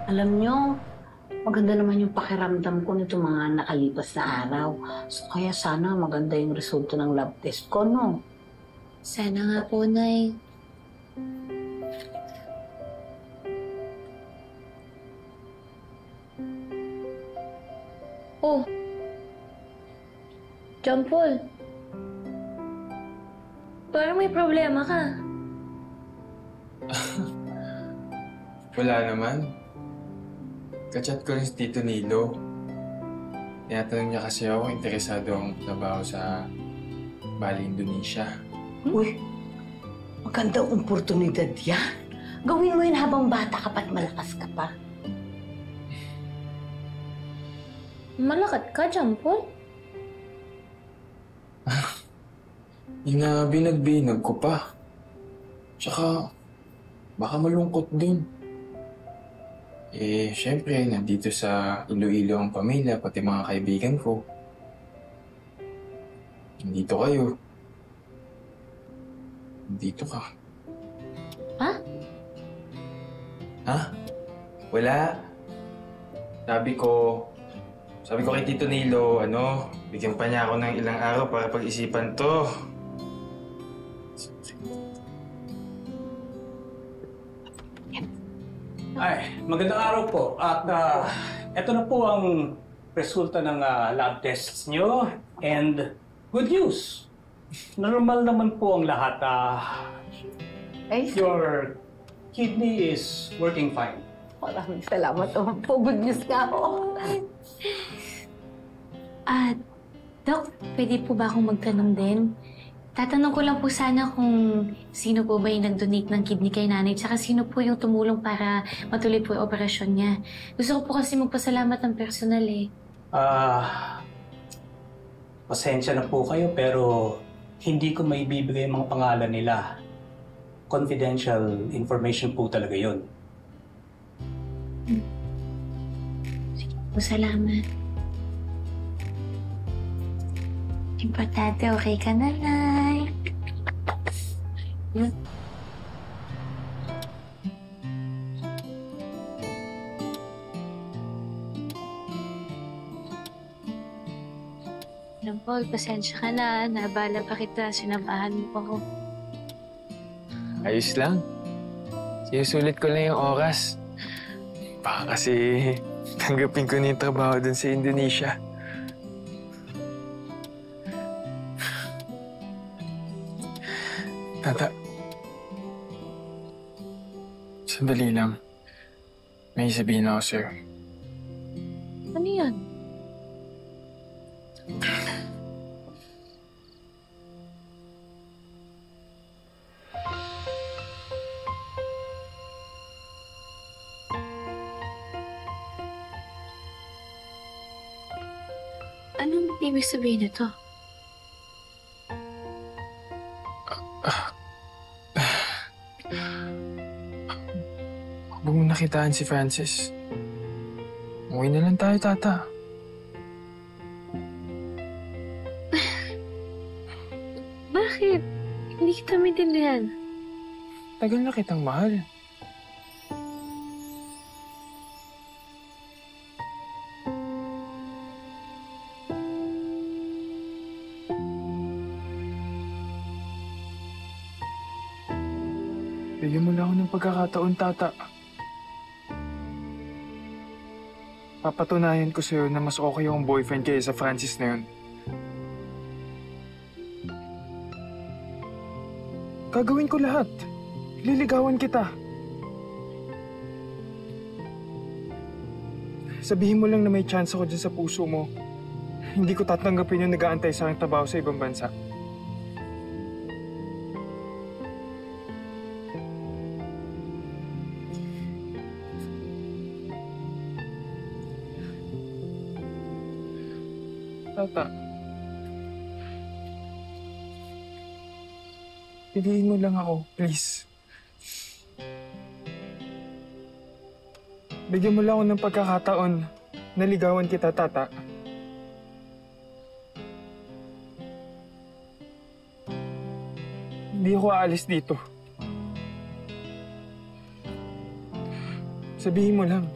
Alam nyo, maganda naman yung pakiramdam ko nito mga nakalipas na araw. So, kaya sana maganda yung resulta ng lab test ko, no? Sana nga po, Nay. Oh, John Paul. Parang may problema ka. Wala naman. Kachat ko rin si Tito Nilo. Tinatanong niya kasi ako interesado ang trabaho sa Bali, Indonesia. Uy, magandang oportunidad yan. Gawin mo yun habang bata ka pa't malakas ka pa. Malakat ka, John Paul. Yung na binag-binag ko pa. Tsaka, baka malungkot din. Syempre, nandito sa Iloilo ang pamilya, pati mga kaibigan ko. Nandito kayo. Nandito ka. Ha? Ha? Wala. Sabi ko kay Tito Nilo, bigyan pa niya ako ng ilang araw para pag-isipan to. Ay, magandang araw po. At ito na po ang resulta ng lab tests nyo. And good news. Normal naman po ang lahat. Your kidney is working fine. Maraming salamat naman po. Good news nga ako. Dok, pwede po ba akong magtanong din? Tatanong ko lang po sana kung sino po ba yung nag-donate ng kidney kay nanay, tsaka sino po yung tumulong para matuloy po yung operasyon niya. Gusto ko po kasi magpasalamat ng personal eh. Pasensya na po kayo pero hindi ko maibibigay ang mga pangalan nila. Confidential information po talaga yun. Sige po, salamat. Importante, okay ka na, Nay. Yun. Paul, pasensya ka na. Nabala pa kita. Sinabahan mo pa ko. Ayos lang. Sinusulit ko lang yung oras. Baka kasi tanggapin ko na yung trabaho dun sa Indonesia. Tata. Sandali lang. May sabihin ako, sir. Ano yan? Anong ibig sabihin nito? Huwag mo nakitaan si Francis. Umuwi na lang tayo, Tata. Bakit? Hindi kita maintindihan. Tagal na kitang mahal. Bigyan mo lang ako ng pagkakataon, Tata. Papatunayan ko sa'yo na mas okay yung boyfriend kaya sa Francis na yun. Gagawin ko lahat. Liligawan kita. Sabihin mo lang na may chance ako dyan sa puso mo. Hindi ko tatanggapin yung nag-aantay sa aking trabaho sa ibang bansa. Tata. Piliin mo lang ako, please. Bigyan mo lang ako ng pagkakataon na ligawan kita, Tata. Hindi ako aalis dito. Sabihin mo lang.